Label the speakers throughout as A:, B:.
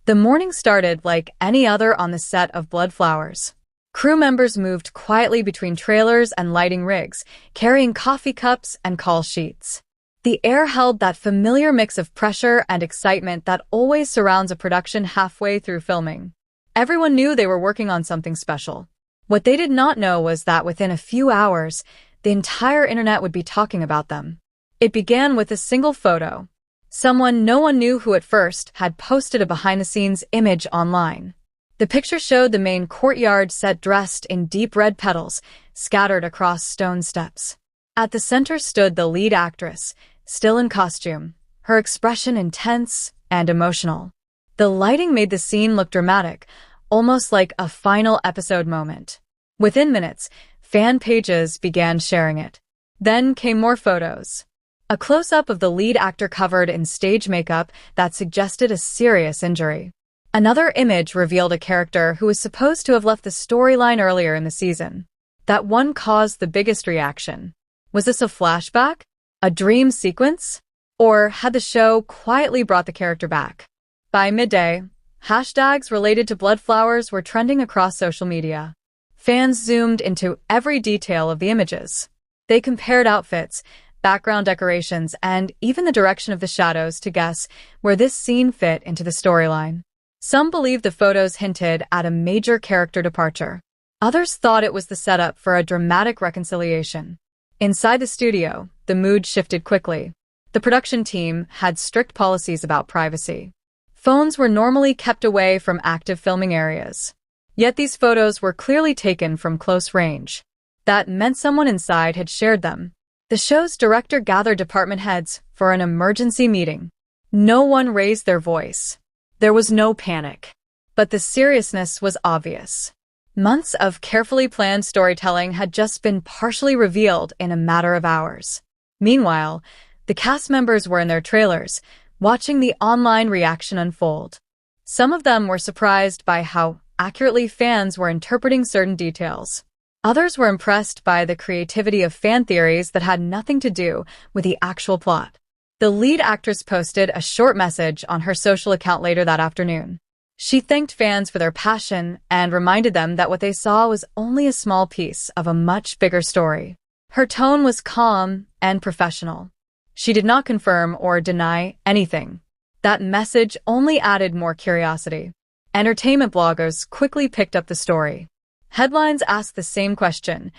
A: The morning started like any other on the set of Blood Flowers. Crew members moved quietly between trailers and lighting rigs, carrying coffee cups and call sheets. The air held that familiar mix of pressure and excitement that always surrounds a production halfway through filming. Everyone knew they were working on something special. What they did not know was that within a few hours, the entire internet would be talking about them. It began with a single photo. Someone no one knew who at first had posted a behind-the-scenes image online. The picture showed the main courtyard set dressed in deep red petals, scattered across stone steps. At the center stood the lead actress, still in costume, her expression intense and emotional. The lighting made the scene look dramatic, almost like a final episode moment. Within minutes, fan pages began sharing it. Then came more photos. A close-up of the lead actor covered in stage makeup that suggested a serious injury. Another image revealed a character who was supposed to have left the storyline earlier in the season. That one caused the biggest reaction. Was this a flashback? A dream sequence? Or had the show quietly brought the character back? By midday, hashtags related to Blood Flowers were trending across social media. Fans zoomed into every detail of the images. They compared outfits, background decorations, and even the direction of the shadows to guess where this scene fit into the storyline. Some believed the photos hinted at a major character departure. Others thought it was the setup for a dramatic reconciliation. Inside the studio, the mood shifted quickly. The production team had strict policies about privacy. Phones were normally kept away from active filming areas. Yet these photos were clearly taken from close range. That meant someone inside had shared them. The show's director gathered department heads for an emergency meeting. No one raised their voice. There was no panic. But the seriousness was obvious. Months of carefully planned storytelling had just been partially revealed in a matter of hours. Meanwhile, the cast members were in their trailers, watching the online reaction unfold. Some of them were surprised by how accurately fans were interpreting certain details. Others were impressed by the creativity of fan theories that had nothing to do with the actual plot. The lead actress posted a short message on her social account later that afternoon. She thanked fans for their passion and reminded them that what they saw was only a small piece of a much bigger story. Her tone was calm and professional. She did not confirm or deny anything. That message only added more curiosity. Entertainment bloggers quickly picked up the story. Headlines asked the same question: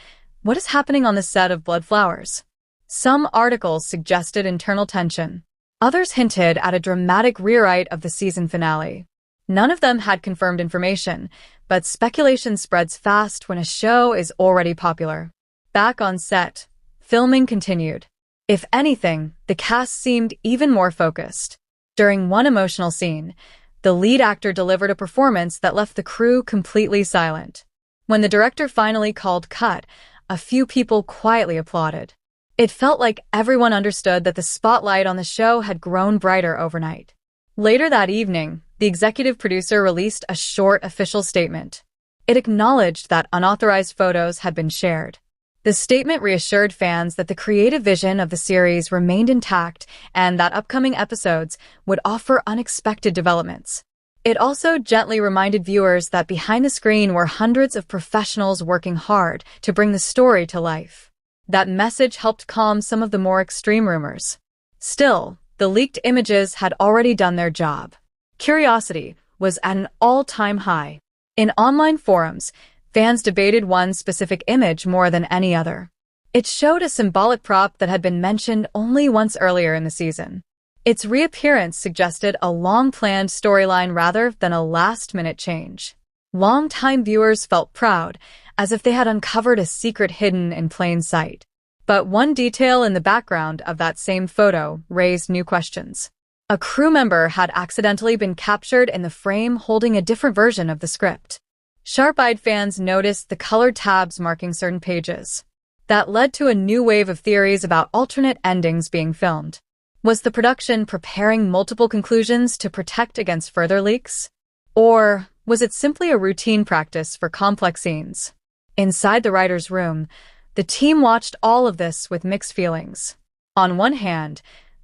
A: what is happening on the set of Blood Flowers? Some articles suggested internal tension. Others hinted at a dramatic rewrite of the season finale. None of them had confirmed information, but speculation spreads fast when a show is already popular. Back on set, filming continued. If anything, the cast seemed even more focused. During one emotional scene, the lead actor delivered a performance that left the crew completely silent. When the director finally called cut, a few people quietly applauded. It felt like everyone understood that the spotlight on the show had grown brighter overnight. Later that evening, the executive producer released a short official statement. It acknowledged that unauthorized photos had been shared. The statement reassured fans that the creative vision of the series remained intact and that upcoming episodes would offer unexpected developments. It also gently reminded viewers that behind the screen were hundreds of professionals working hard to bring the story to life. That message helped calm some of the more extreme rumors. Still, the leaked images had already done their job. Curiosity was at an all-time high. In online forums, fans debated one specific image more than any other. It showed a symbolic prop that had been mentioned only once earlier in the season. Its reappearance suggested a long-planned storyline rather than a last-minute change. Long-time viewers felt proud, as if they had uncovered a secret hidden in plain sight. But one detail in the background of that same photo raised new questions. A crew member had accidentally been captured in the frame holding a different version of the script. Sharp-eyed fans noticed the colored tabs marking certain pages. That led to a new wave of theories about alternate endings being filmed. Was the production preparing multiple conclusions to protect against further leaks? Or was it simply a routine practice for complex scenes? Inside the writer's room, the team watched all of this with mixed feelings. On one hand,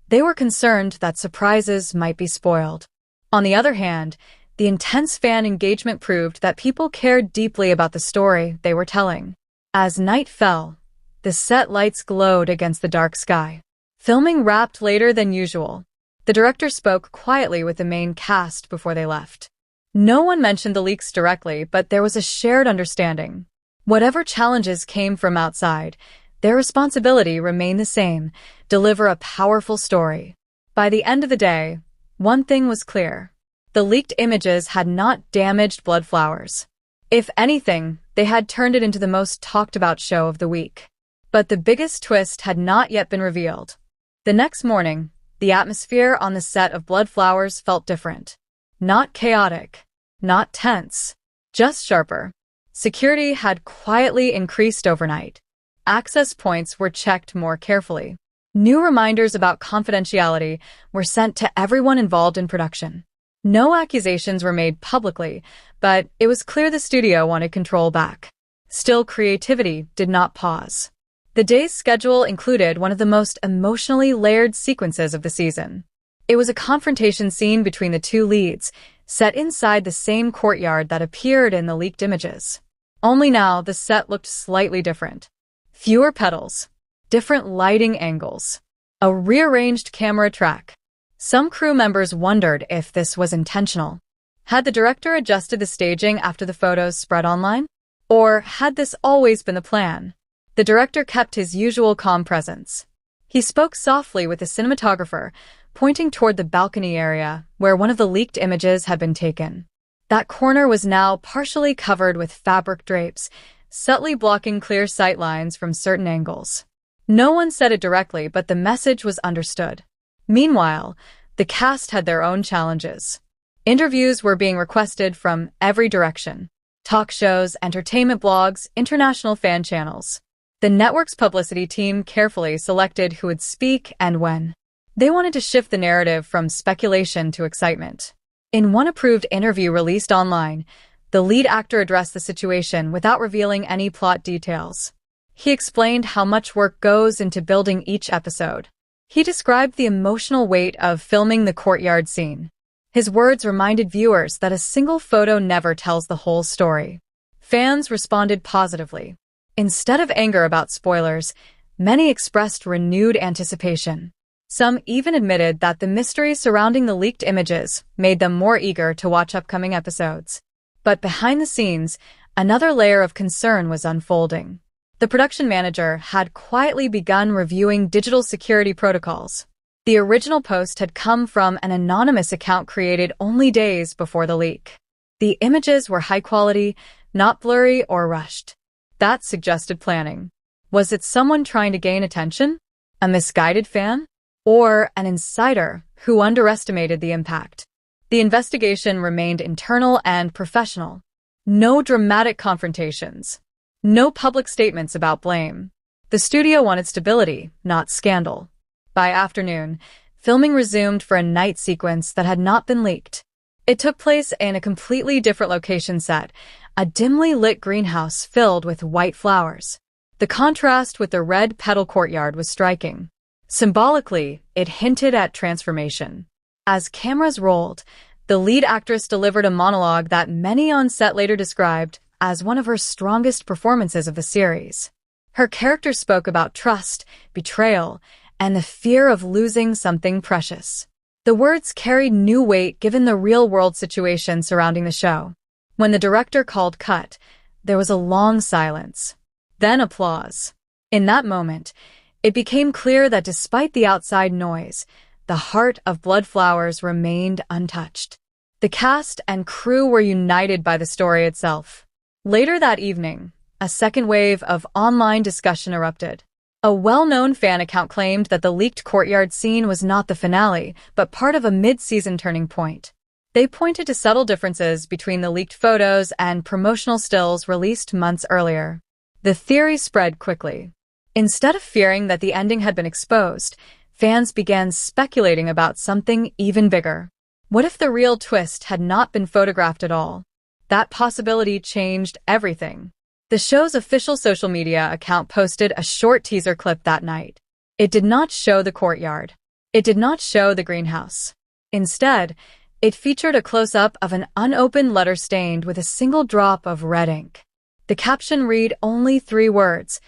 A: they were concerned that surprises might be spoiled. On the other hand, The intense fan engagement proved that people cared deeply about the story they were telling. As night fell, the set lights glowed against the dark sky. Filming wrapped later than usual. The director spoke quietly with the main cast before they left. No one mentioned the leaks directly, but there was a shared understanding. Whatever challenges came from outside, their responsibility remained the same: deliver a powerful story. By the end of the day, one thing was clear. The leaked images had not damaged Blood Flowers. If anything, they had turned it into the most talked-about show of the week. But the biggest twist had not yet been revealed. The next morning, the atmosphere on the set of Blood Flowers felt different. Not chaotic, not tense, just sharper. Security had quietly increased overnight. Access points were checked more carefully. New reminders about confidentiality were sent to everyone involved in production. No accusations were made publicly, but it was clear the studio wanted control back. Still, creativity did not pause. The day's schedule included one of the most emotionally layered sequences of the season. It was a confrontation scene between the two leads, set inside the same courtyard that appeared in the leaked images. Only now, the set looked slightly different. Fewer petals, different lighting angles, a rearranged camera track. Some crew members wondered if this was intentional. Had the director adjusted the staging after the photos spread online? Or had this always been the plan? The director kept his usual calm presence. He spoke softly with the cinematographer, pointing toward the balcony area where one of the leaked images had been taken. That corner was now partially covered with fabric drapes, subtly blocking clear sight lines from certain angles. No one said it directly, but the message was understood. Meanwhile, the cast had their own challenges. Interviews were being requested from every direction: talk shows, entertainment blogs, international fan channels. The network's publicity team carefully selected who would speak and when. They wanted to shift the narrative from speculation to excitement. In one approved interview released online, the lead actor addressed the situation without revealing any plot details. He explained how much work goes into building each episode. He described the emotional weight of filming the courtyard scene. His words reminded viewers that a single photo never tells the whole story. Fans responded positively. Instead of anger about spoilers, many expressed renewed anticipation. Some even admitted that the mystery surrounding the leaked images made them more eager to watch upcoming episodes. But behind the scenes, another layer of concern was unfolding. The production manager had quietly begun reviewing digital security protocols. The original post had come from an anonymous account created only days before the leak. The images were high quality, not blurry or rushed. That suggested planning. Was it someone trying to gain attention? A misguided fan? Or an insider who underestimated the impact? The investigation remained internal and professional. No dramatic confrontations. No public statements about blame. The studio wanted stability, not scandal. By afternoon, filming resumed for a night sequence that had not been leaked. It took place in a completely different location set, a dimly lit greenhouse filled with white flowers. The contrast with the red petal courtyard was striking. Symbolically, it hinted at transformation. As cameras rolled, the lead actress delivered a monologue that many on set later described as one of her strongest performances of the series. Her character spoke about trust, betrayal, and the fear of losing something precious. The words carried new weight given the real-world situation surrounding the show. When the director called cut, there was a long silence. Then applause. In that moment, it became clear that despite the outside noise, the heart of Blood Flowers remained untouched. The cast and crew were united by the story itself. Later that evening, a second wave of online discussion erupted. A well-known fan account claimed that the leaked courtyard scene was not the finale, but part of a mid-season turning point. They pointed to subtle differences between the leaked photos and promotional stills released months earlier. The theory spread quickly. Instead of fearing that the ending had been exposed, fans began speculating about something even bigger. What if the real twist had not been photographed at all? That possibility changed everything. The show's official social media account posted a short teaser clip that night. It did not show the courtyard. It did not show the greenhouse. Instead, It featured a close-up of an unopened letter stained with a single drop of red ink. The caption read only 3 words: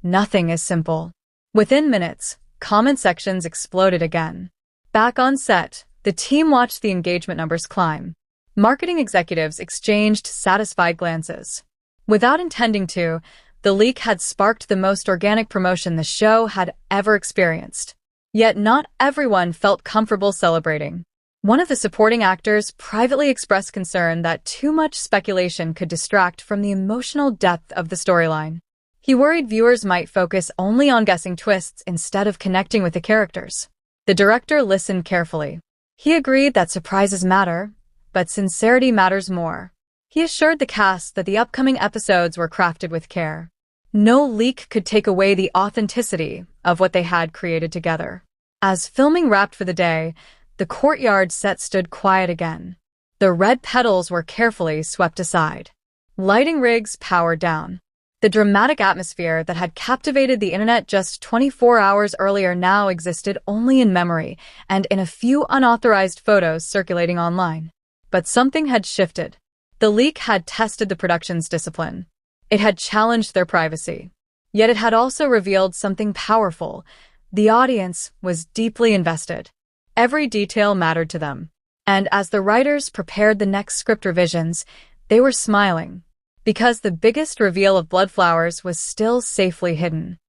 A: "Nothing is simple." Within minutes, comment sections exploded again. Back on set, the team watched the engagement numbers climb. Marketing executives exchanged satisfied glances. Without intending to, the leak had sparked the most organic promotion the show had ever experienced. Yet not everyone felt comfortable celebrating. One of the supporting actors privately expressed concern that too much speculation could distract from the emotional depth of the storyline. He worried viewers might focus only on guessing twists instead of connecting with the characters. The director listened carefully. He agreed that surprises matter, but sincerity matters more. He assured the cast that the upcoming episodes were crafted with care. No leak could take away the authenticity of what they had created together. As filming wrapped for the day, the courtyard set stood quiet again. The red petals were carefully swept aside. Lighting rigs powered down. The dramatic atmosphere that had captivated the internet just 24 hours earlier now existed only in memory and in a few unauthorized photos circulating online. But something had shifted. The leak had tested the production's discipline. It had challenged their privacy. Yet it had also revealed something powerful. The audience was deeply invested. Every detail mattered to them. And as the writers prepared the next script revisions, they were smiling, because the biggest reveal of Bloodflowers was still safely hidden.